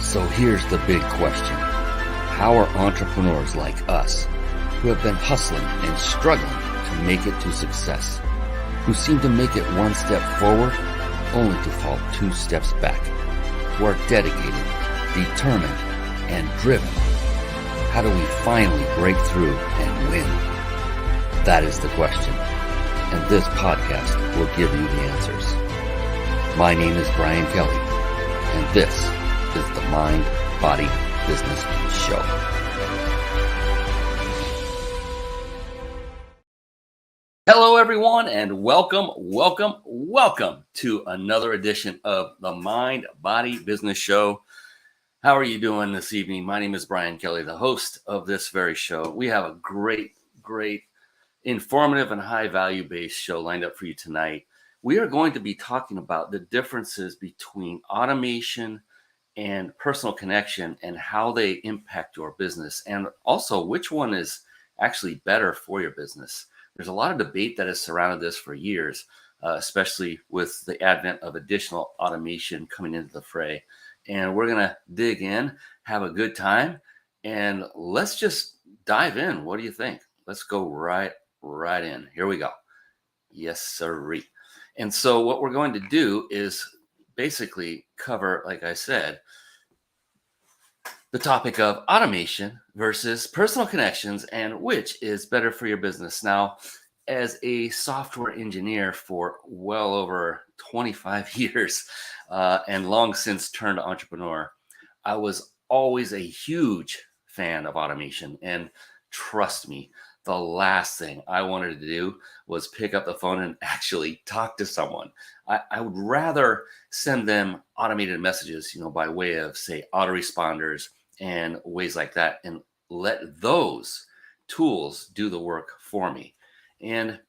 So here's the big question. How are entrepreneurs like us, who have been hustling and struggling to make it to success, who seem to make it one step forward only to fall two steps back, who are dedicated, determined, and driven, how do we finally break through and win? That is the question, and this podcast will give you the answers. My name is Brian Kelly, and this is the Mind, Body, Business Show. Hello, everyone, and welcome to another edition of the Mind, Body, Business Show. How are you doing this evening? My name is Brian Kelly, the host of this very show. We have a great, informative and high value based show lined up for you tonight. We are going to be talking about the differences between automation and personal connection and how they impact your business, and also which one is actually better for your business. There's a lot of debate that has surrounded this for years, especially with the advent of additional automation coming into the fray. And we're going to dig in, have a good time, and let's just dive in. What do you think? Let's go right in. Here we go. Yes, sirree. And so what we're going to do is basically cover, like I said, the topic of automation versus personal connections and which is better for your business. Now, as a software engineer for well over 25 years and long since turned entrepreneur, I was always a huge fan of automation. And trust me, the last thing I wanted to do was pick up the phone and actually talk to someone. I would rather send them automated messages, by way of, say, autoresponders and ways like that, and let those tools do the work for me. And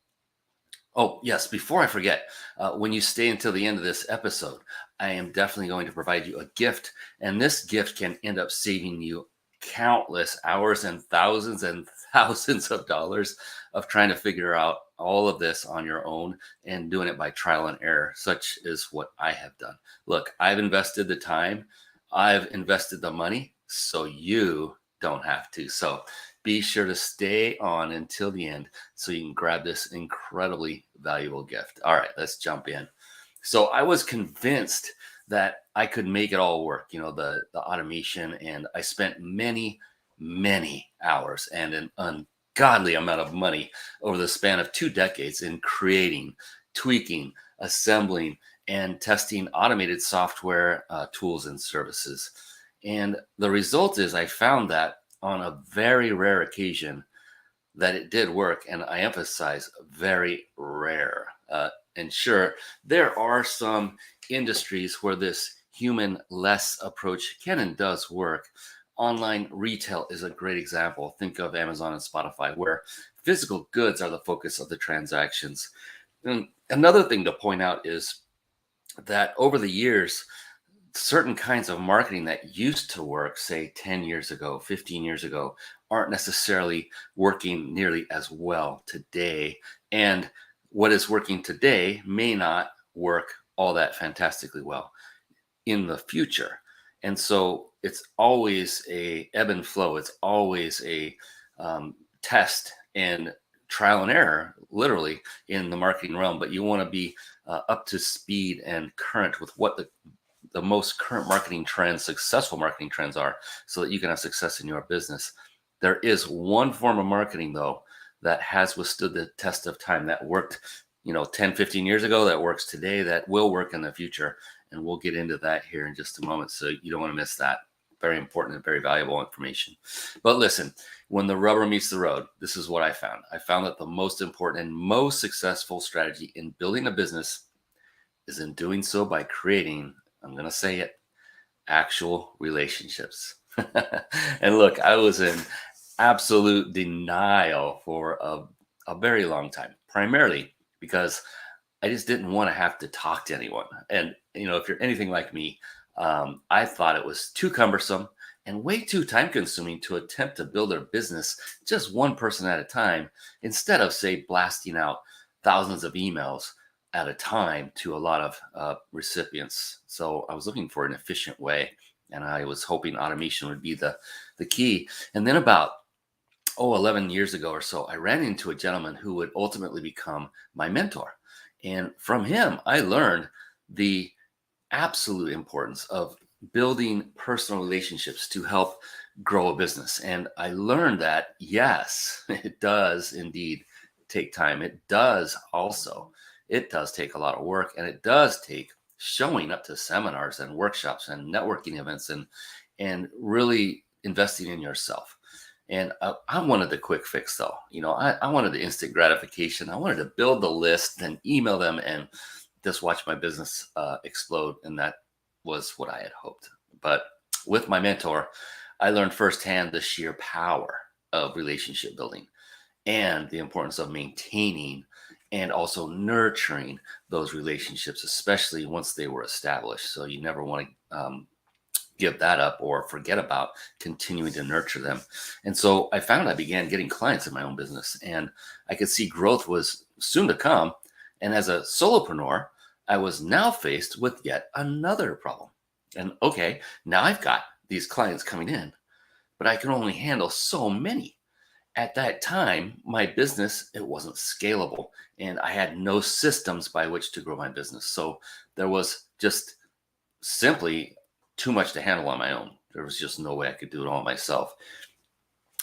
oh, yes, before I forget, when you stay until the end of this episode, I am definitely going to provide you a gift. And this gift can end up saving you countless hours and thousands of dollars of trying to figure out all of this on your own and doing it by trial and error, such is what I have done. Look, I've invested the time, I've invested the money, so you don't have to. So be sure to stay on until the end so you can grab this incredibly valuable gift. All right, let's jump in. So I was convinced that I could make it all work, the automation, and I spent many hours and an ungodly amount of money over the span of 2 decades in creating, tweaking, assembling, and testing automated software tools and services. And the result is I found that on a very rare occasion that it did work, and I emphasize very rare. And sure, there are some industries where this human-less approach can and does work. Online retail is a great example. Think of Amazon and Spotify, where physical goods are the focus of the transactions. And another thing to point out is that over the years, certain kinds of marketing that used to work, say 10 years ago, 15 years ago, aren't necessarily working nearly as well today. And what is working today may not work all that fantastically well in the future. And so it's always a ebb and flow. It's always a test and trial and error, literally, in the marketing realm. But you want to be up to speed and current with what the most current marketing trends, successful marketing trends are, so that you can have success in your business. There is one form of marketing, though, that has withstood the test of time, that worked 10, 15 years ago, that works today, that will work in the future. And we'll get into that here in just a moment, so you don't want to miss that. Very important and very valuable information. But listen, when the rubber meets the road, this is what I found. I found that the most important and most successful strategy in building a business is in doing so by creating, I'm going to say it, actual relationships. And look, I was in absolute denial for a very long time, primarily because I just didn't want to have to talk to anyone. And, if you're anything like me, I thought it was too cumbersome and way too time consuming to attempt to build a business just one person at a time, instead of, say, blasting out thousands of emails at a time to a lot of recipients. So I was looking for an efficient way And I was hoping automation would be the key. And then about 11 years ago or so, I ran into a gentleman who would ultimately become my mentor. And from him, I learned the absolute importance of building personal relationships to help grow a business. And I learned that, yes, it does indeed take time. It does take a lot of work, and it does take showing up to seminars and workshops and networking events and really investing in yourself. And I wanted the quick fix, though. I wanted the instant gratification. I wanted to build the list and email them and just watch my business explode. And that was what I had hoped. But with my mentor, I learned firsthand the sheer power of relationship building and the importance of maintaining and also nurturing those relationships, especially once they were established. So you never want to give that up or forget about continuing to nurture them. And so I found I began getting clients in my own business, and I could see growth was soon to come. And as a solopreneur, I was now faced with yet another problem. And okay, now I've got these clients coming in, but I can only handle so many. At that time, my business, it wasn't scalable, and I had no systems by which to grow my business. So there was just simply too much to handle on my own. There was just no way I could do it all myself.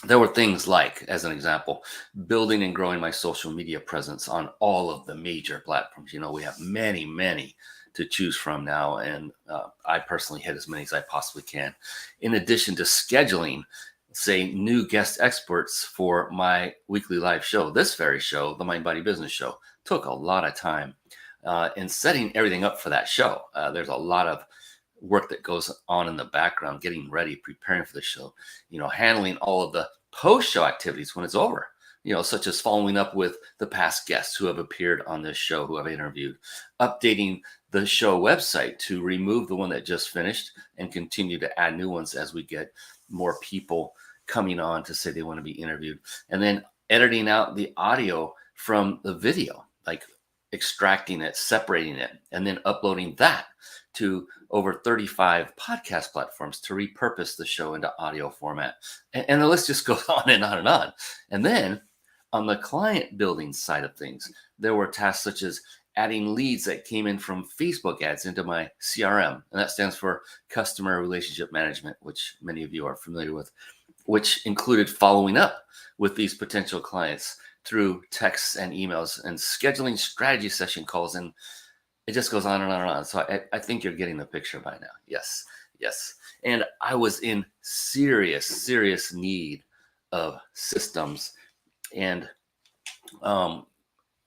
There were things like, as an example, building and growing my social media presence on all of the major platforms. We have many, many to choose from now, and I personally hit as many as I possibly can. In addition to scheduling, say, new guest experts for my weekly live show, this very show, the Mind Body Business Show, took a lot of time. In setting everything up for that show, there's a lot of work that goes on in the background, getting ready, preparing for the show, handling all of the post-show activities when it's over, such as following up with the past guests who have appeared on this show, who I've interviewed, updating the show website to remove the one that just finished and continue to add new ones as we get more people coming on to say they want to be interviewed, and then editing out the audio from the video, like extracting it, separating it, and then uploading that to over 35 podcast platforms to repurpose the show into audio format. And the list just goes on and on and on. And then on the client building side of things, there were tasks such as adding leads that came in from Facebook ads into my CRM. And that stands for Customer Relationship Management, which many of you are familiar with, which included following up with these potential clients through texts and emails and scheduling strategy session calls. And it just goes on and on and on. So I think you're getting the picture by now. Yes, yes. And I was in serious, serious need of systems. And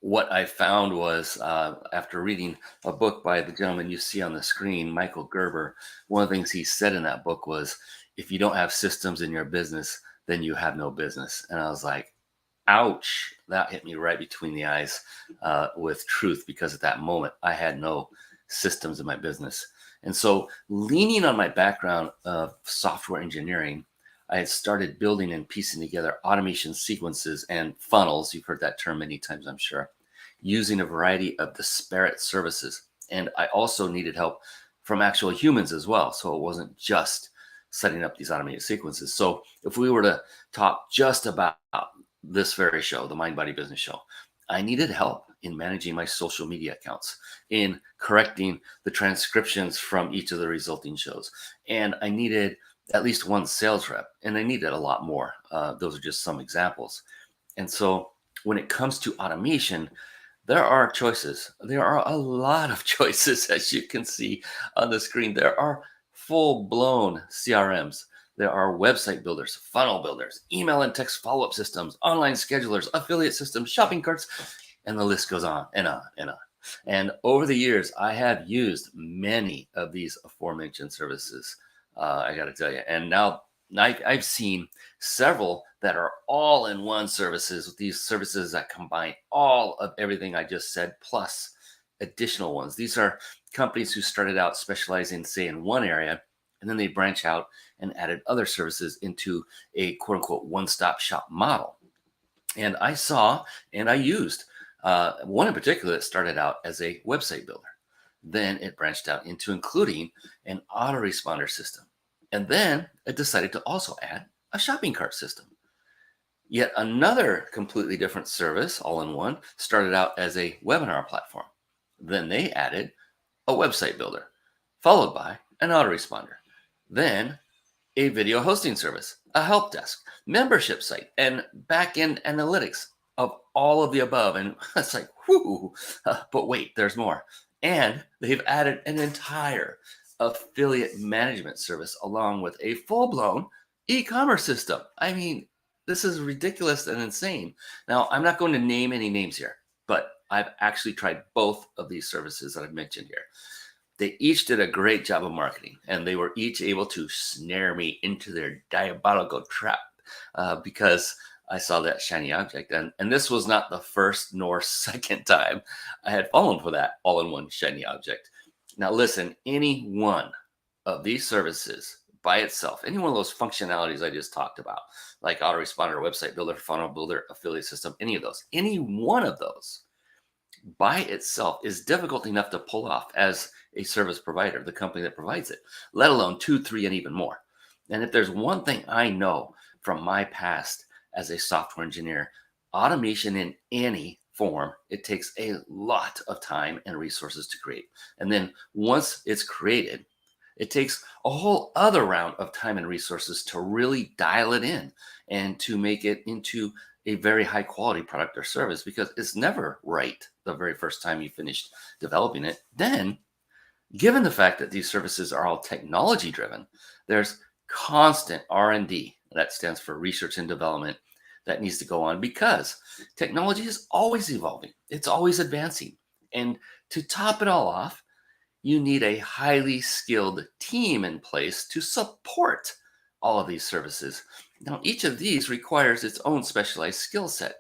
what I found was, after reading a book by the gentleman you see on the screen, Michael Gerber, one of the things he said in that book was, if you don't have systems in your business, then you have no business. And I was like, ouch, that hit me right between the eyes with truth, because at that moment I had no systems in my business. And so, leaning on my background of software engineering, I had started building and piecing together automation sequences and funnels. You've heard that term many times, I'm sure, using a variety of disparate services. And I also needed help from actual humans as well. So it wasn't just setting up these automated sequences. So if we were to talk just about this very show, the Mind Body Business Show, I needed help in managing my social media accounts, in correcting the transcriptions from each of the resulting shows. And I needed at least one sales rep, and I needed a lot more. Those are just some examples. And so when it comes to automation, there are choices. There are a lot of choices, as you can see on the screen. There are full-blown CRMs. There are website builders, funnel builders, email and text follow-up systems, online schedulers, affiliate systems, shopping carts, and the list goes on and on and on. And over the years, I have used many of these aforementioned services, I got to tell you. And now I've seen several that are all-in-one services, with these services that combine all of everything I just said, plus additional ones. These are companies who started out specializing, say, in one area, and then they branch out and added other services into a quote-unquote one-stop shop model. And I saw and I used one in particular that started out as a website builder. Then it branched out into including an autoresponder system. And then it decided to also add a shopping cart system. Yet another completely different service, all in one, started out as a webinar platform. Then they added a website builder, followed by an autoresponder. Then a video hosting service, a help desk, membership site, and back-end analytics of all of the above. And it's like, whoo, but wait, there's more. And they've added an entire affiliate management service along with a full-blown e-commerce system. I mean, this is ridiculous and insane. Now, I'm not going to name any names here, but I've actually tried both of these services that I've mentioned here. They each did a great job of marketing, and they were each able to snare me into their diabolical trap because I saw that shiny object. And this was not the first nor second time I had fallen for that all-in-one shiny object. Now, listen, any one of these services by itself, any one of those functionalities I just talked about, like autoresponder, website builder, funnel builder, affiliate system, any one of those by itself is difficult enough to pull off as a service provider, the company that provides it, let alone 2, 3, and even more. And if there's one thing I know from my past as a software engineer, automation in any form, it takes a lot of time and resources to create. And then once it's created, it takes a whole other round of time and resources to really dial it in and to make it into a very high quality product or service, because it's never right the very first time you finished developing it. Then, given the fact that these services are all technology driven, there's constant R&D, that stands for research and development, that needs to go on because technology is always evolving. It's always advancing. And to top it all off, you need a highly skilled team in place to support all of these services. Now, each of these requires its own specialized skill set.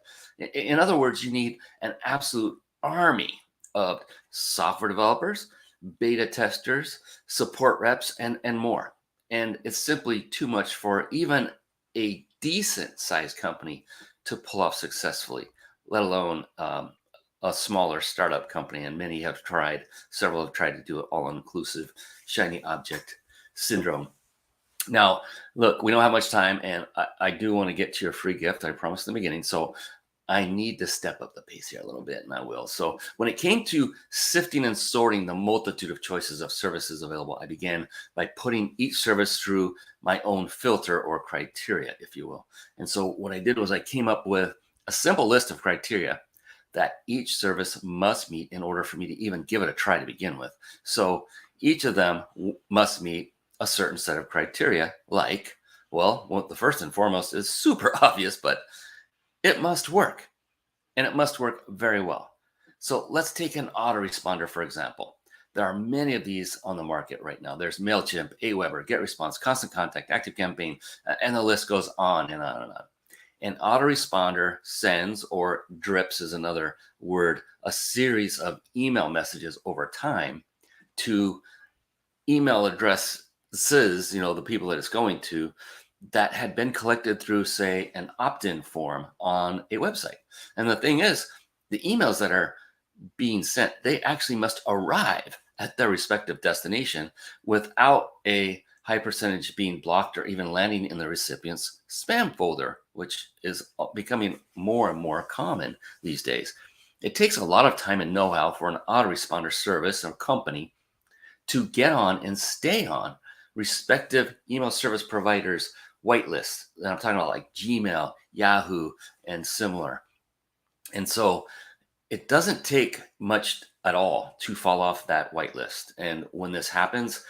In other words, you need an absolute army of software developers, beta testers, support reps, and more. And it's simply too much for even a decent sized company to pull off successfully, let alone a smaller startup company. And many have tried, several have tried to do it all inclusive, shiny object syndrome. Now, look, we don't have much time, and I do want to get to your free gift. I promised in the beginning. So I need to step up the pace here a little bit, and I will. So when it came to sifting and sorting the multitude of choices of services available, I began by putting each service through my own filter or criteria, if you will. And so what I did was I came up with a simple list of criteria that each service must meet in order for me to even give it a try to begin with. So each of them must meet a certain set of criteria, like, well, the first and foremost is super obvious, but it must work, and it must work very well. So let's take an autoresponder, for example. There are many of these on the market right now. There's MailChimp, Aweber, GetResponse, Constant Contact, ActiveCampaign, and the list goes on and on and on. An autoresponder sends, or drips is another word, a series of email messages over time to email addresses, the people that it's going to, that had been collected through, say, an opt-in form on a website. And the thing is, the emails that are being sent, they actually must arrive at their respective destination without a high percentage being blocked or even landing in the recipient's spam folder, which is becoming more and more common these days. It takes a lot of time and know-how for an autoresponder service or company to get on and stay on respective email service providers' whitelists. And I'm talking about like Gmail, Yahoo, and similar. And so it doesn't take much at all to fall off that whitelist. And when this happens,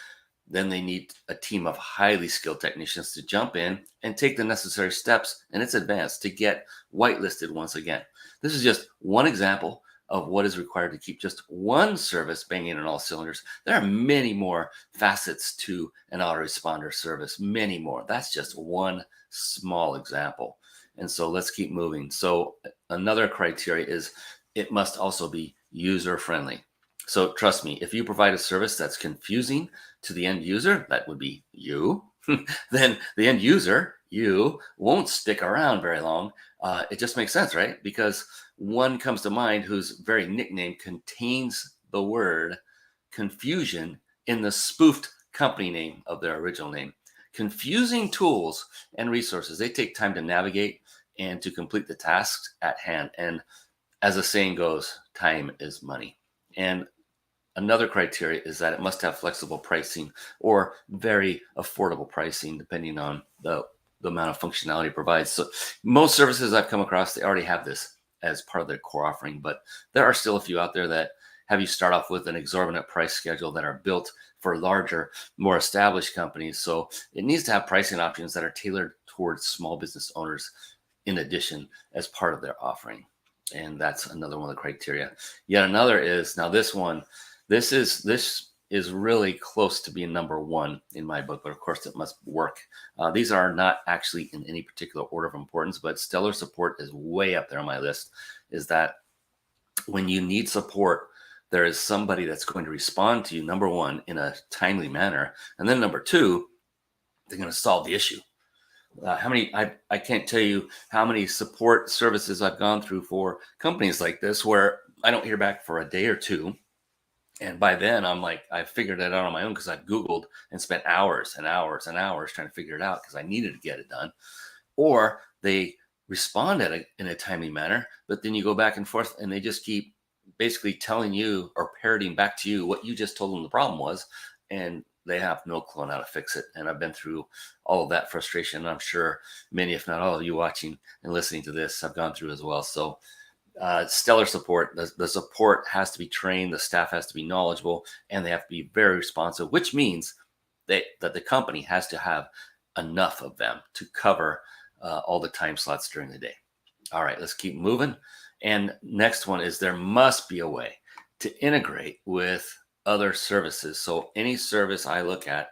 then they need a team of highly skilled technicians to jump in and take the necessary steps, and it's advanced, to get whitelisted once again. This is just one example of what is required to keep just one service banging on all cylinders. There are many more facets to an autoresponder service, many more. That's just one small example. And so let's keep moving. So another criteria is it must also be user-friendly. So trust me, if you provide a service that's confusing to the end user, that would be you, then the end user, you, won't stick around very long. It just makes sense, right? Because one comes to mind whose very nickname contains the word confusion in the spoofed company name of their original name. confusing tools and resources. They take time to navigate and to complete the tasks at hand. And as the saying goes, time is money. And another criteria is that it must have flexible pricing or very affordable pricing, depending on the amount of functionality it provides. So most services I've come across, they already have this as part of their core offering, but there are still a few out there that have you start off with an exorbitant price schedule that are built for larger, more established companies. So it needs to have pricing options that are tailored towards small business owners in addition as part of their offering. And that's another one of the criteria. Yet another is, now this is really close to being number one in my book, but of course it must work. These are not actually in any particular order of importance, but stellar support is way up there on my list. Is that when you need support, there is somebody that's going to respond to you, number one, in a timely manner. And then number two, they're going to solve the issue. I can't tell you how many support services I've gone through for companies like this where I don't hear back for a day or two. And by then I'm like, I figured it out on my own because I've Googled and spent hours and hours and hours trying to figure it out because I needed to get it done. Or they respond in a timely manner, but then you go back and forth and they just keep basically telling you or parroting back to you what you just told them the problem was. And they have no clue on how to fix it. And I've been through all of that frustration. And I'm sure many, if not all of you watching and listening to this, have gone through as well. So stellar support. The support has to be trained, the staff has to be knowledgeable, and they have to be very responsive, which means that the company has to have enough of them to cover all the time slots during the day. All right, let's keep moving. And next one is there must be a way to integrate with other services. So any service I look at,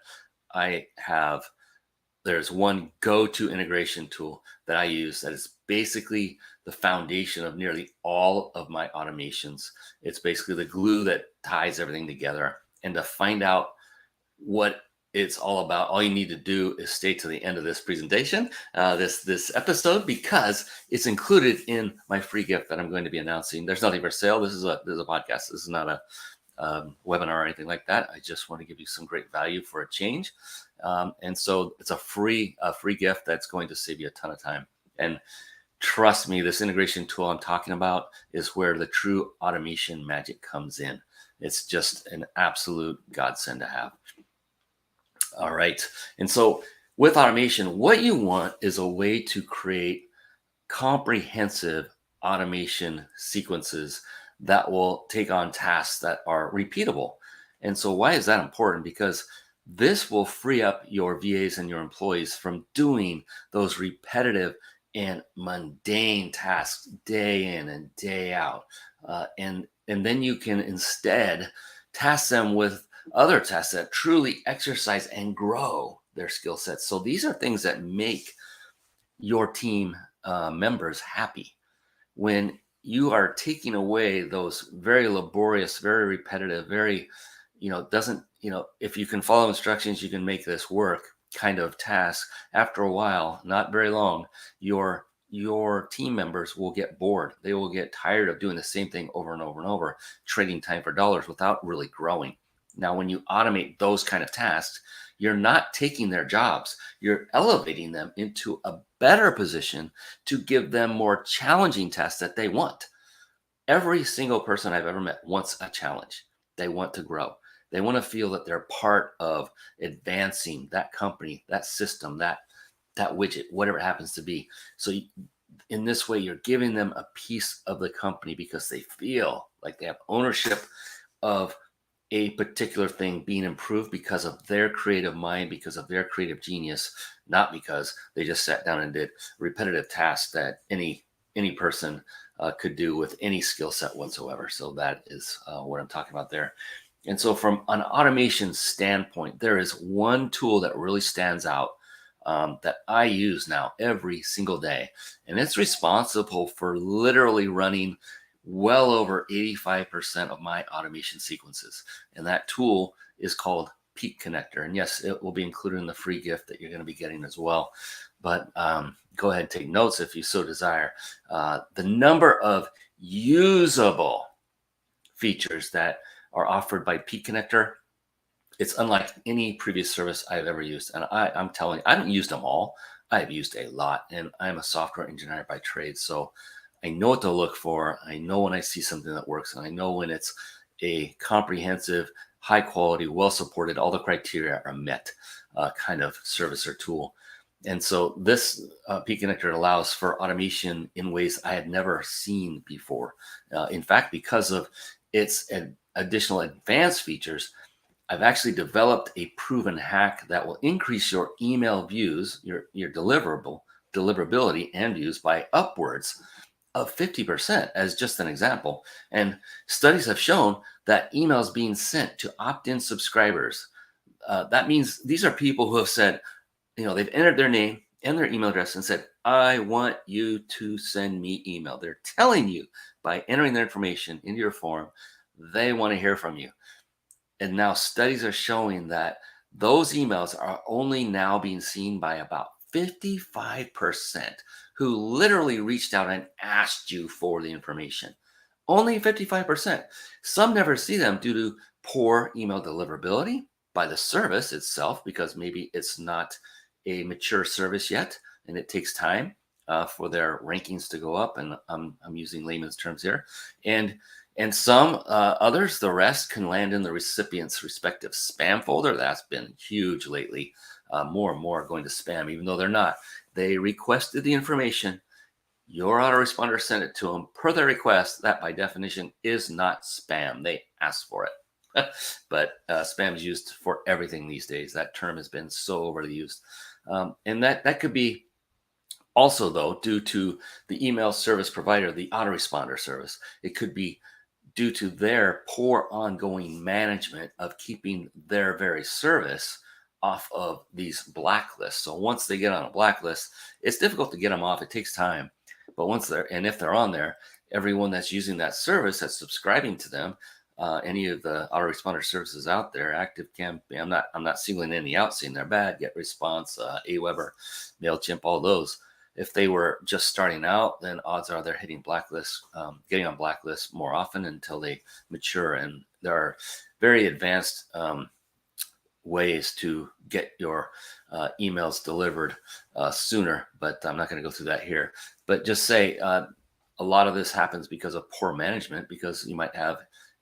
there's one go-to integration tool that I use that is basically the foundation of nearly all of my automations. It's basically the glue that ties everything together. And to find out what it's all about, all you need to do is stay to the end of this presentation, this episode, because it's included in my free gift that I'm going to be announcing. There's nothing for sale. This is a podcast. This is not a webinar or anything like that. I just want to give you some great value for a change. And so it's a free gift that's going to save you a ton of time. And trust me, this integration tool I'm talking about is where the true automation magic comes in. It's just an absolute godsend to have. All right. And so with automation, what you want is a way to create comprehensive automation sequences that will take on tasks that are repeatable. And so why is that important? Because this will free up your VAs and your employees from doing those repetitive and mundane tasks day in and day out. And then you can instead task them with other tasks that truly exercise and grow their skill sets. So these are things that make your team members happy. When you are taking away those very laborious, very repetitive, very, if you can follow instructions, you can make this work kind of task. After a while, not very long, your team members will get bored. They will get tired of doing the same thing over and over and over, trading time for dollars without really growing. Now, when you automate those kind of tasks, you're not taking their jobs. You're elevating them into a better position to give them more challenging tasks that they want. Every single person I've ever met wants a challenge. They want to grow. They want to feel that they're part of advancing that company, that system, that widget, whatever it happens to be. So in this way, you're giving them a piece of the company because they feel like they have ownership of a particular thing being improved because of their creative mind, because of their creative genius, not because they just sat down and did repetitive tasks that any person could do with any skill set whatsoever. So that is what I'm talking about there. And so from an automation standpoint, there is one tool that really stands out that I use now every single day. And it's responsible for literally running well over 85% of my automation sequences. And that tool is called Peak Connector. And yes, it will be included in the free gift that you're going to be getting as well. But go ahead and take notes if you so desire. The number of usable features that are offered by Peak Connector It's unlike any previous service I've ever used. And I'm telling you, I haven't used them all. I've used a lot, and I'm a software engineer by trade. So I know what to look for. I know when I see something that works, and I know when it's a comprehensive, high quality, well supported, all the criteria are met kind of service or tool. And so this P-Connector allows for automation in ways I had never seen before. In fact, because of its additional advanced features, I've actually developed a proven hack that will increase your email views, your deliverability and views by upwards of 50%, as just an example. And studies have shown that emails being sent to opt-in subscribers, that means these are people who have said, they've entered their name and their email address and said, I want you to send me email. They're telling you by entering their information into your form, they want to hear from you. And now studies are showing that those emails are only now being seen by about 55% who literally reached out and asked you for the information. Only 55%. Some never see them due to poor email deliverability by the service itself, because maybe it's not a mature service yet and it takes time for their rankings to go up. And I'm using layman's terms here. And some others, the rest, can land in the recipient's respective spam folder. That's been huge lately. More and more going to spam, even though they're not. They requested the information. Your autoresponder sent it to them per their request. That, by definition, is not spam. They asked for it. But spam is used for everything these days. That term has been so overly used. And that could be also, though, due to the email service provider, the autoresponder service. It could be due to their poor ongoing management of keeping their very service off of these blacklists. So once they get on a blacklist, it's difficult to get them off. It takes time. But if they're on there, everyone that's using that service, that's subscribing to them, any of the autoresponder services out there, ActiveCampaign, I'm not singling any out, saying they're bad, GetResponse, Aweber, MailChimp, all those. If they were just starting out, then odds are they're hitting blacklists, getting on blacklists more often until they mature. And there are very advanced ways to get your emails delivered sooner, but I'm not going to go through that here. But just say a lot of this happens because of poor management, because you might have,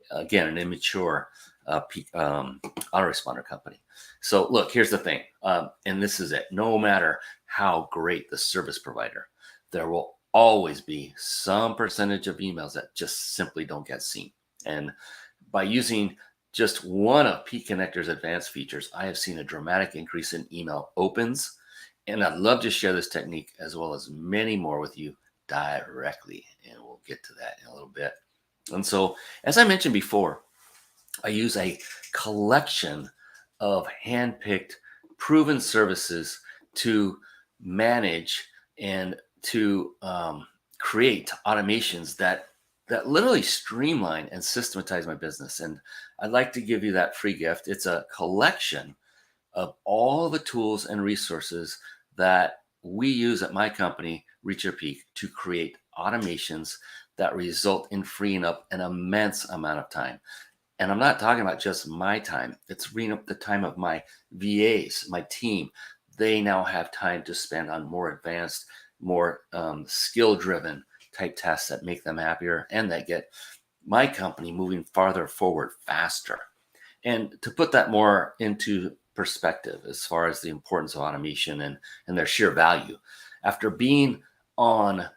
again, an immature autoresponder company. So look, here's the thing, and this is it. No matter how great the service provider, there will always be some percentage of emails that just simply don't get seen. And by using just one of P-Connector's advanced features, I have seen a dramatic increase in email opens. And I'd love to share this technique as well as many more with you directly. And we'll get to that in a little bit. And so, as I mentioned before, I use a collection of handpicked, proven services to manage and to create automations that literally streamline and systematize my business. And I'd like to give you that free gift. It's a collection of all the tools and resources that we use at my company, Reach Your Peak, to create automations that result in freeing up an immense amount of time. And I'm not talking about just my time. It's freeing up the time of my VAs, my team. They now have time to spend on more advanced, more skill-driven type tasks that make them happier and that get my company moving farther forward faster. And to put that more into perspective as far as the importance of automation and their sheer value, after being on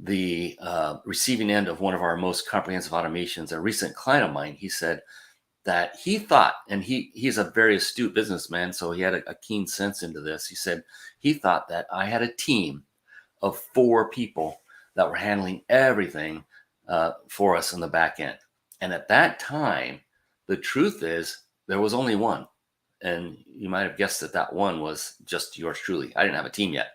the receiving end of one of our most comprehensive automations, a recent client of mine, he said that he thought, and he's a very astute businessman, so he had a keen sense into this. He said he thought that I had a team of 4 people that were handling everything for us in the back end. And at that time, the truth is there was only one. And you might have guessed that one was just yours truly. I didn't have a team yet.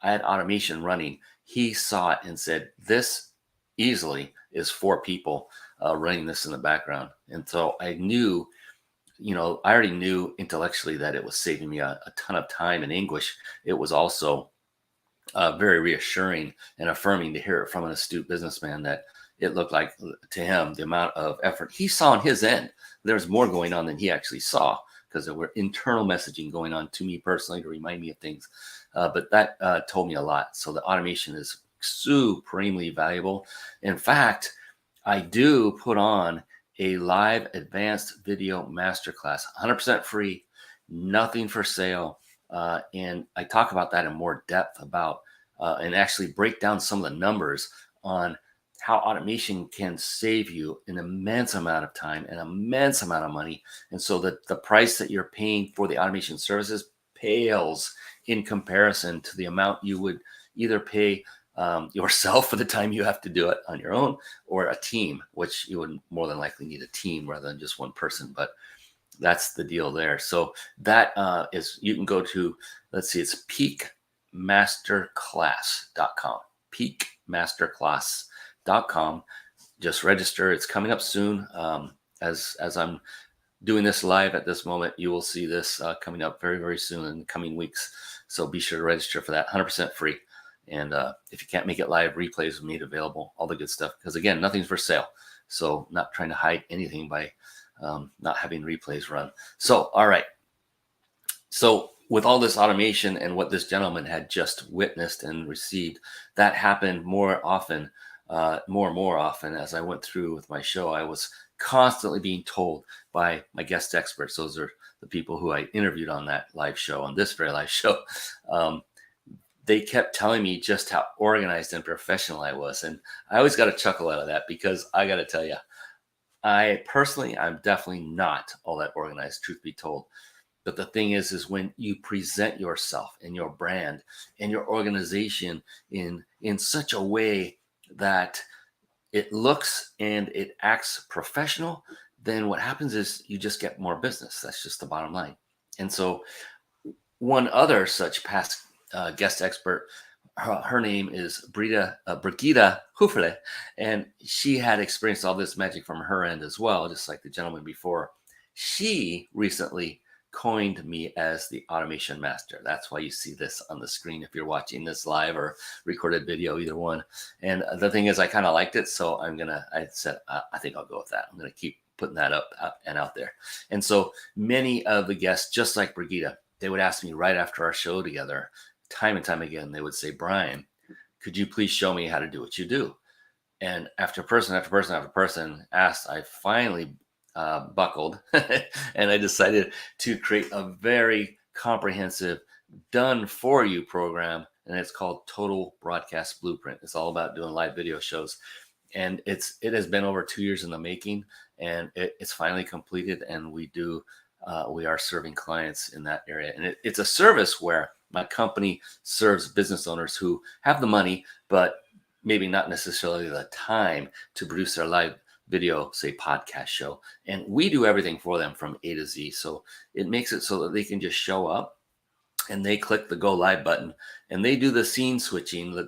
I had automation running. He saw it and said, this easily is 4 people running this in the background. And so I knew, I already knew intellectually that it was saving me a ton of time and anguish. It was also very reassuring and affirming to hear it from an astute businessman that it looked like to him the amount of effort he saw on his end. There was more going on than he actually saw because there were internal messaging going on to me personally to remind me of things. But that told me a lot. So the automation is supremely valuable. In fact, I do put on a live advanced video masterclass, 100% free, nothing for sale. And I talk about that in more depth about and actually break down some of the numbers on how automation can save you an immense amount of time, an immense amount of money. And so that the price that you're paying for the automation services pales in comparison to the amount you would either pay yourself for the time you have to do it on your own, or a team, which you would more than likely need a team rather than just one person. But that's the deal there. So that is, you can go to, let's see, it's peakmasterclass.com, peakmasterclass.com. Just register. It's coming up soon. As I'm doing this live at this moment, you will see this coming up very, very soon in the coming weeks. So be sure to register for that, 100% free. And if you can't make it live, replays are made available, all the good stuff. Because again, nothing's for sale. So not trying to hide anything by not having replays run. So, all right. So with all this automation and what this gentleman had just witnessed and received, that happened more and more often as I went through with my show. I was constantly being told by my guest experts, those are the people who I interviewed on that live show, on this very live show, they kept telling me just how organized and professional I was. And I always got a chuckle out of that, because I got to tell you, I'm definitely not all that organized, truth be told. But the thing is when you present yourself and your brand and your organization in such a way that it looks and it acts professional, then what happens is you just get more business. That's just the bottom line. And so one other such past guest expert, her name is Brigitte Hufele, and she had experienced all this magic from her end as well, just like the gentleman before. She recently coined me as the automation master. That's why you see this on the screen if you're watching this live or recorded video, either one. And the thing is, I kind of liked it, so I said, I think I'll go with that. I'm going to keep putting that up and out there. And so many of the guests, just like Brigitte, they would ask me right after our show together, time and time again, they would say, Brian, could you please show me how to do what you do? And after person after person after person asked, I finally buckled and I decided to create a very comprehensive done for you program. And it's called Total Broadcast Blueprint. It's all about doing live video shows. And it has been over 2 years in the making, and it's finally completed. And we are serving clients in that area. And it's a service where my company serves business owners who have the money, but maybe not necessarily the time to produce their live video, say podcast show. And we do everything for them from A to Z. So it makes it so that they can just show up and they click the go live button and they do the scene switching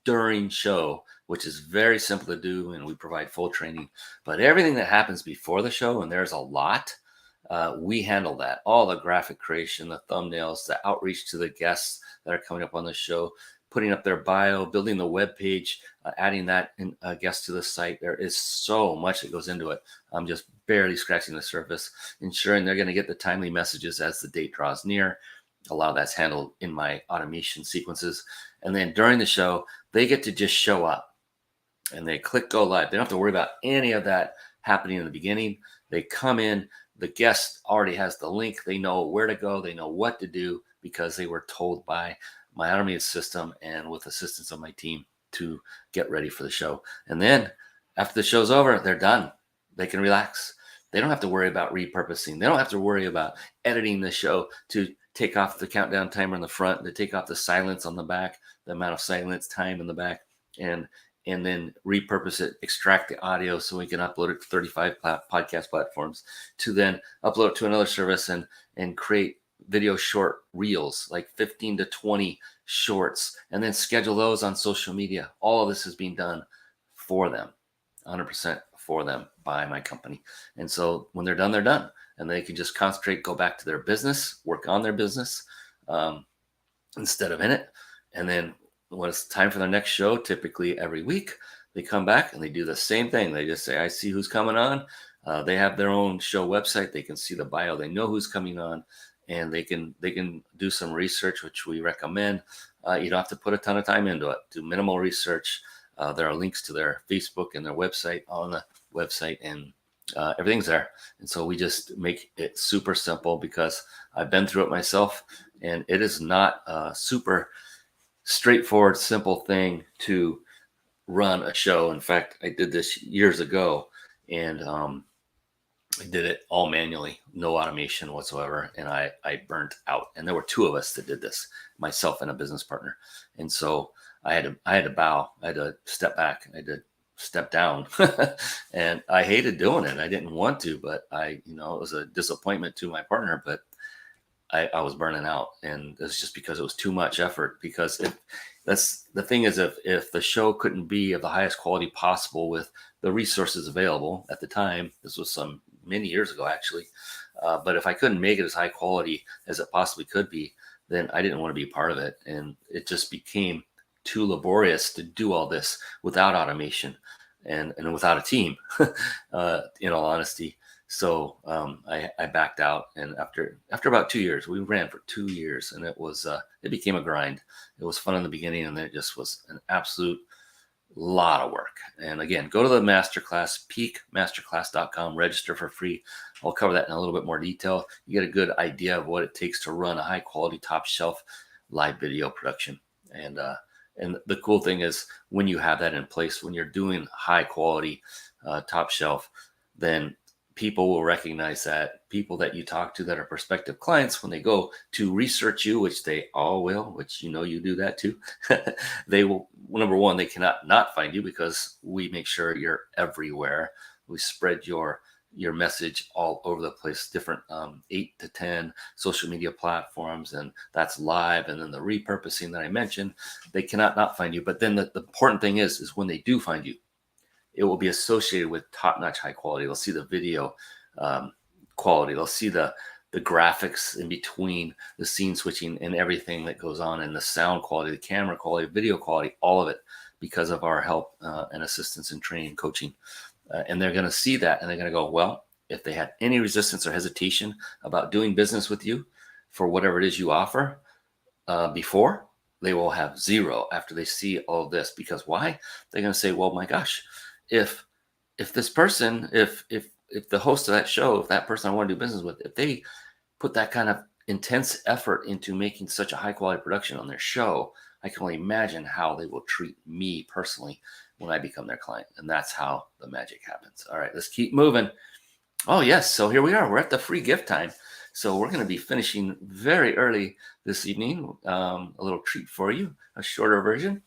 during show, which is very simple to do. And we provide full training, but everything that happens before the show, and there's a lot, we handle that. All the graphic creation, the thumbnails, the outreach to the guests that are coming up on the show, putting up their bio, building the web page, adding that guest to the site. There is so much that goes into it. I'm just barely scratching the surface, ensuring they're going to get the timely messages as the date draws near. A lot of that's handled in my automation sequences. And then during the show, they get to just show up and they click go live. They don't have to worry about any of that happening in the beginning. They come in, the guest already has the link. They know where to go. They know what to do because they were told by my automated system and with assistance of my team to get ready for the show. And then after the show's over, they're done. They can relax. They don't have to worry about repurposing. They don't have to worry about editing the show to take off the countdown timer in the front, to take off the silence on the back, the amount of silence time in the back, and then repurpose it, extract the audio so we can upload it to 35 podcast platforms, to then upload it to another service and create video short reels, like 15 to 20 shorts, and then schedule those on social media. All of this is being done for them, 100% for them by my company. And so when they're done, they're done. And they can just concentrate, go back to their business, work on their business instead of in it. And then when it's time for their next show, typically every week, they come back and they do the same thing. They just say, I see who's coming on. They have their own show website. They can see the bio. They know who's coming on, and they can do some research, which we recommend. You don't have to put a ton of time into it. Do minimal research. There are links to their Facebook and their website on the website, and everything's there. And so we just make it super simple because I've been through it myself, and it is not a super straightforward, simple thing to run a show. In fact, I did this years ago, and I did it all manually, no automation whatsoever, and I burnt out. And there were two of us that did this, myself and a business partner. And so I had to bow. I had to step back. I had to step down, and I hated doing it. I didn't want to, but it was a disappointment to my partner. But I was burning out, and it's just because it was too much effort. Because that's the thing is, if the show couldn't be of the highest quality possible with the resources available at the time, this was many years ago actually, but if I couldn't make it as high quality as it possibly could be, then I didn't want to be a part of it, and it just became too laborious to do all this without automation and without a team, in all honesty. So I backed out, and after about 2 years, we ran for 2 years, and it became a grind. It was fun in the beginning, and then it just was an absolute lot of work. And again, go to the masterclass, peakmasterclass.com, register for free. I'll cover that in a little bit more detail. You get a good idea of what it takes to run a high quality, top shelf live video production. And the cool thing is, when you have that in place, when you're doing high quality, top shelf, then people will recognize that. People that you talk to that are prospective clients, when they go to research you, which they all will, which you do that too, they will, number one, they cannot not find you, because we make sure you're everywhere. We spread your message all over the place, different 8 to 10 social media platforms, and that's live. And then the repurposing that I mentioned, they cannot not find you. But then the important thing is when they do find you, it will be associated with top-notch high quality. They'll see the video quality. They'll see the graphics in between, the scene switching and everything that goes on, and the sound quality, the camera quality, video quality, all of it, because of our help and assistance and training, coaching. And they're going to see that, and they're going to go, well, if they had any resistance or hesitation about doing business with you for whatever it is you offer before, they will have zero after they see all this. Because why? They're going to say, well, my gosh, if this person, if the host of that show, if that person I want to do business with, if they put that kind of intense effort into making such a high quality production on their show, I can only imagine how they will treat me personally when I become their client. And that's how the magic happens. All right, let's keep moving. Oh yes, so here we are. We're at the free gift time. So we're going to be finishing very early this evening. A little treat for you, a shorter version.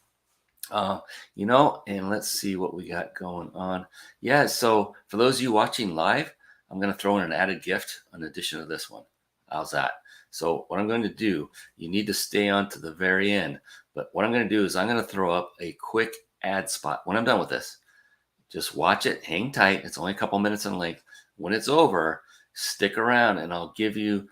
And let's see what we got going on. Yeah, so for those of you watching live, I'm going to throw in an added gift in addition to this one. How's that? So what I'm going to do, you need to stay on to the very end, but what I'm going to do is I'm going to throw up a quick ad spot when I'm done with this. Just watch it, hang tight. It's only a couple minutes in length. When it's over, stick around, and I'll give you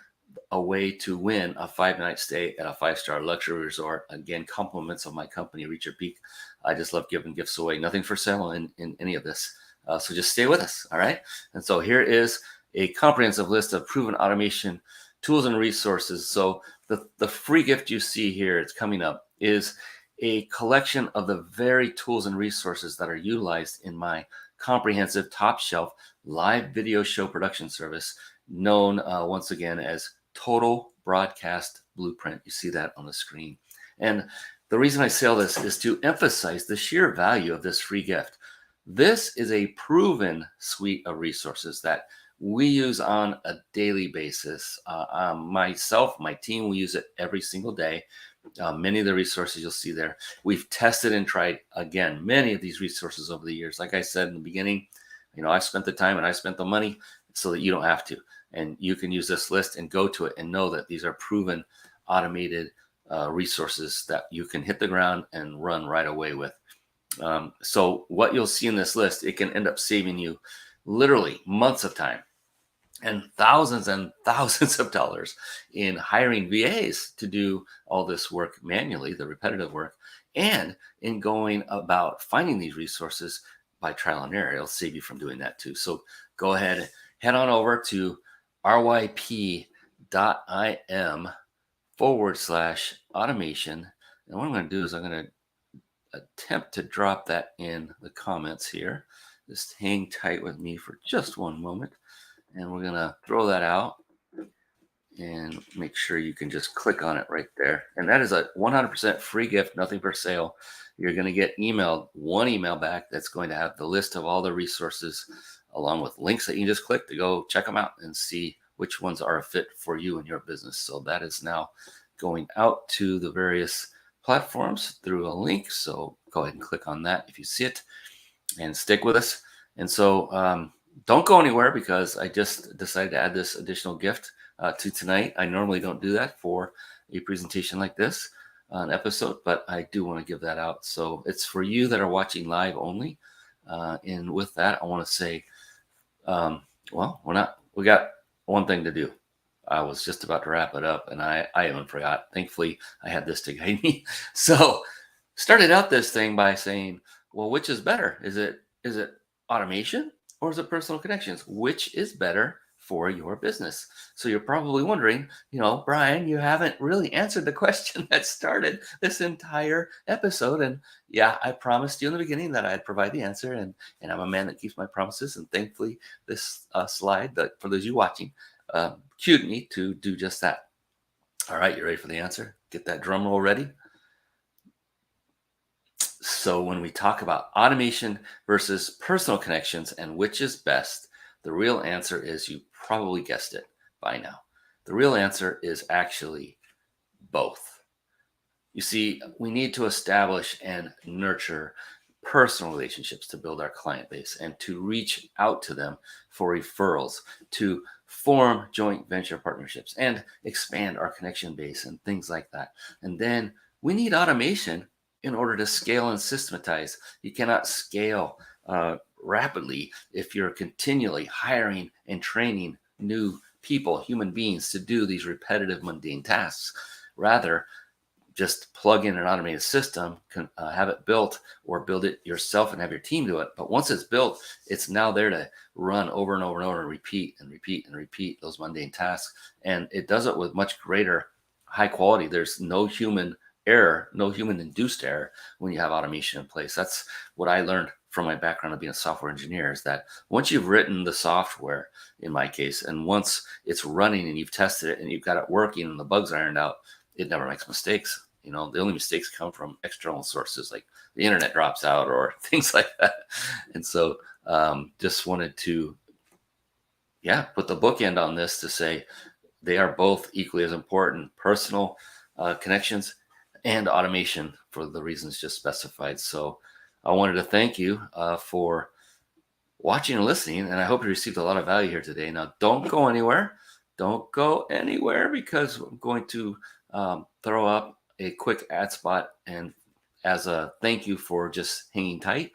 a way to win a 5-night stay at a 5-star luxury resort. Again, compliments of my company, Reach Your Peak. I just love giving gifts away. Nothing for sale in any of this. So just stay with us. All right. And so here is a comprehensive list of proven automation tools and resources. So the free gift you see here, it's coming up, is a collection of the very tools and resources that are utilized in my comprehensive top shelf live video show production service, known once again as Total Broadcast Blueprint. You see that on the screen. And the reason I say all this is to emphasize the sheer value of this free gift. This is a proven suite of resources that we use on a daily basis. Myself, my team, we use it every single day. Many of the resources you'll see there, we've tested and tried, again, many of these resources over the years. Like I said in the beginning, I spent the time and I spent the money so that you don't have to. And you can use this list and go to it and know that these are proven, automated resources that you can hit the ground and run right away with. So what you'll see in this list, it can end up saving you literally months of time and thousands of dollars in hiring VAs to do all this work manually, the repetitive work, and in going about finding these resources by trial and error. It'll save you from doing that too. So go ahead, head on over to ryp.im/automation. And what I'm going to do is I'm going to attempt to drop that in the comments here. Just hang tight with me for just one moment. And we're going to throw that out and make sure you can just click on it right there. And that is a 100% free gift, nothing for sale. You're going to get one email back that's going to have the list of all the resources along with links that you can just click to go check them out and see which ones are a fit for you and your business. So that is now going out to the various platforms through a link. So go ahead and click on that if you see it and stick with us. And so don't go anywhere, because I just decided to add this additional gift to tonight. I normally don't do that for a presentation like this, an episode, but I do want to give that out. So it's for you that are watching live only. And with that, I want to say, we got one thing to do. I was just about to wrap it up and I even forgot. Thankfully, I had this to guide me. So started out this thing by saying, well, which is better? Is it automation or is it personal connections? Which is better for your business? So you're probably wondering, Brian, you haven't really answered the question that started this entire episode. And yeah, I promised you in the beginning that I'd provide the answer, and I'm a man that keeps my promises. And thankfully, this slide, that for those of you watching, cued me to do just that. All right, you ready for the answer? Get that drum roll ready. So when we talk about automation versus personal connections and which is best, the real answer is, you probably guessed it by now. The real answer is actually both. You see, we need to establish and nurture personal relationships to build our client base and to reach out to them for referrals, to form joint venture partnerships and expand our connection base and things like that. And then we need automation in order to scale and systematize. You cannot scale rapidly if you're continually hiring and training new people, human beings, to do these repetitive, mundane tasks. Rather, just plug in an automated system, have it built, or build it yourself and have your team do it. But once it's built, it's now there to run over and over and over and repeat and repeat and repeat those mundane tasks. And it does it with much greater high quality. There's no human error, no human induced error when you have automation in place. That's what I learned from my background of being a software engineer, is that once you've written the software, in my case, and once it's running and you've tested it and you've got it working and the bugs ironed out, it never makes mistakes. The only mistakes come from external sources, like the internet drops out or things like that. And so just wanted to, put the bookend on this to say they are both equally as important, personal connections and automation, for the reasons just specified. So I wanted to thank you for watching and listening, and I hope you received a lot of value here today. Now, don't go anywhere. Don't go anywhere, because I'm going to throw up a quick ad spot, and as a thank you for just hanging tight,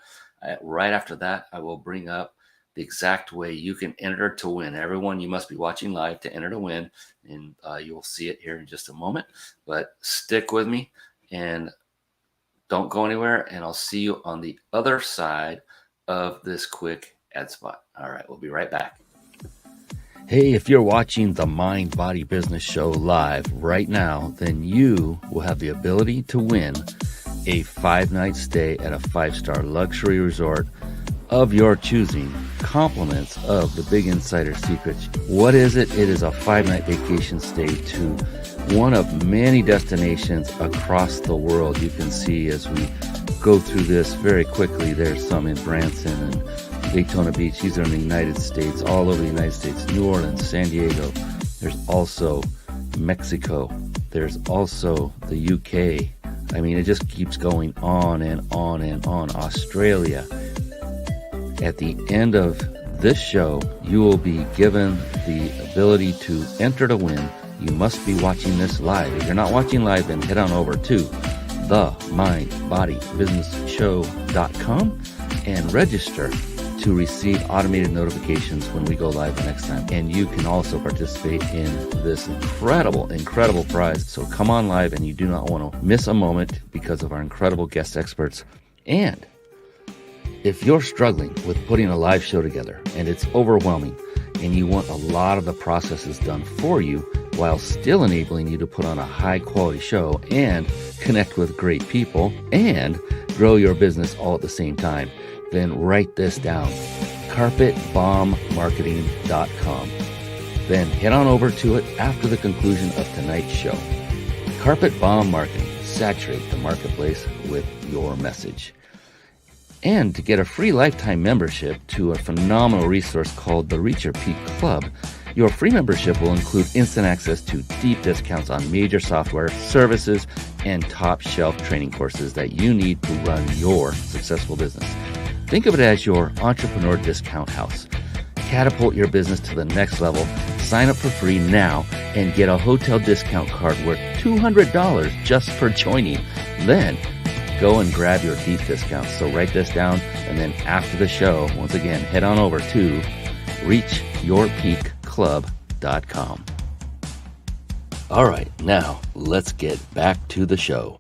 right after that, I will bring up the exact way you can enter to win. Everyone, you must be watching live to enter to win, and you'll see it here in just a moment. But stick with me and don't go anywhere, and I'll see you on the other side of this quick ad spot. All right, we'll be right back. Hey, if you're watching the Mind Body Business Show live right now, then you will have the ability to win a 5-night stay at a 5-star luxury resort of your choosing, compliments of the Big Insider Secrets. What is it? It is a 5-night vacation stay to one of many destinations across the world. You can see as we go through this very quickly, there's some in Branson and Daytona Beach. These are in the United States, all over the United States, New Orleans, San Diego. There's also Mexico. There's also the UK. I mean, it just keeps going on and on and on. Australia. At the end of this show, you will be given the ability to enter to win. You must be watching this live. If you're not watching live, then head on over to themindbodybusinessshow.com and register to receive automated notifications when we go live the next time. And you can also participate in this incredible prize. So come on live, and you do not want to miss a moment because of our incredible guest experts. And If you're struggling with putting a live show together and it's overwhelming and you want a lot of the processes done for you while still enabling you to put on a high quality show and connect with great people and grow your business all at the same time, then write this down, carpetbombmarketing.com. Then head on over to it after the conclusion of tonight's show. Carpet Bomb Marketing. Saturate the marketplace with your message. And to get a free lifetime membership to a phenomenal resource called the Reach Your Peak Club, your free membership will include instant access to deep discounts on major software, services, and top shelf training courses that you need to run your successful business. Think of it as your entrepreneur discount house. Catapult your business to the next level. Sign up for free now and get a hotel discount card worth $200 just for joining. Then go and grab your deep discounts. So write this down, and then after the show, once again, head on over to reachyourpeakclub.com. All right, now let's get back to the show.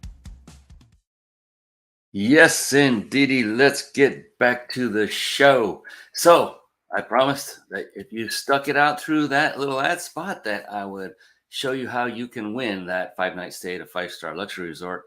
Yes, indeedy. Let's get back to the show. So I promised that if you stuck it out through that little ad spot, that I would show you how you can win that 5-night stay at a 5-star luxury resort.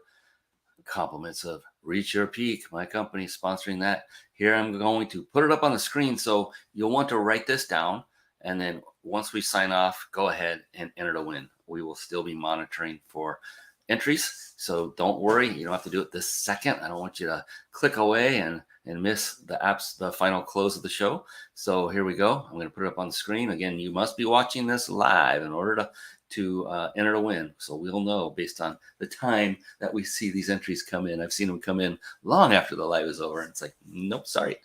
Compliments of Reach Your Peak, my company sponsoring that. Here I'm going to put it up on the screen, so you'll want to write this down, and then once we sign off, go ahead and enter to win. We will still be monitoring for entries, so don't worry, you don't have to do it this second. I don't want you to click away and miss the final close of the show. So here we go. I'm going to put it up on the screen. Again, you must be watching this live in order to enter to win. So we'll know based on the time that we see these entries come in. I've seen them come in long after the live is over. And it's like, nope, sorry.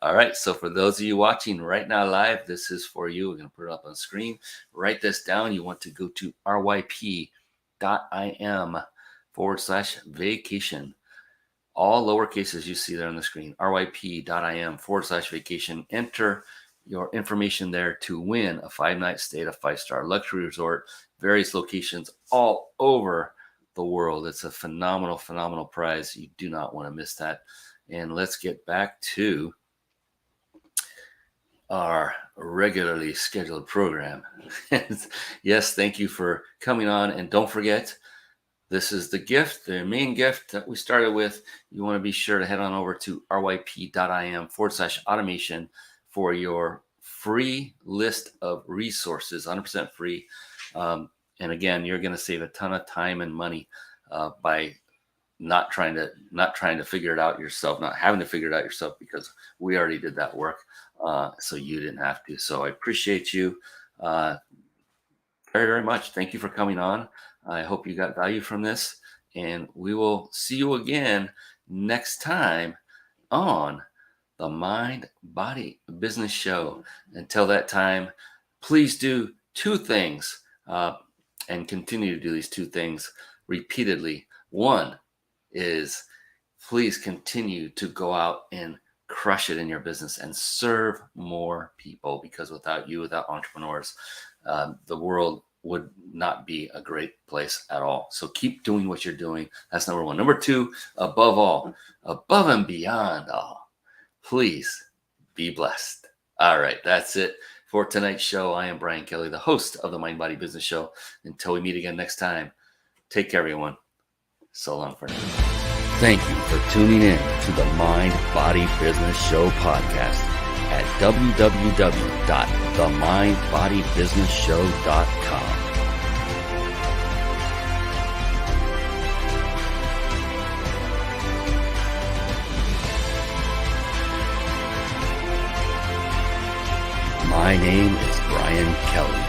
All right. So for those of you watching right now live, this is for you. We're going to put it up on the screen. Write this down. You want to go to ryp.im/vacation. All lowercases you see there on the screen, ryp.im/vacation. Enter your information there to win a 5-night stay at a 5-star luxury resort, various locations all over the world. It's a phenomenal, phenomenal prize. You do not want to miss that. And let's get back to our regularly scheduled program. Yes, thank you for coming on. And don't forget, this is the gift, the main gift that we started with. You want to be sure to head on over to ryp.im/automation for your free list of resources, 100% free. And again, you're going to save a ton of time and money by not trying to figure it out yourself, not having to figure it out yourself, because we already did that work. So you didn't have to. So I appreciate you very, very much. Thank you for coming on. I hope you got value from this, and we will see you again next time on the Mind Body Business Show. Until that time, please do two things and continue to do these two things repeatedly. One is please continue to go out and crush it in your business and serve more people, because without you, without entrepreneurs, the world would not be a great place at all. So keep doing what you're doing. That's number one. Number two, above all, above and beyond all, please be blessed. All right, that's it for tonight's show. I am Brian Kelly, the host of the Mind Body Business Show. Until we meet again next time, take care, everyone. So long for now. Thank you for tuning in to the Mind Body Business Show podcast at www.themindbodybusinessshow.com. My name is Brian Kelly.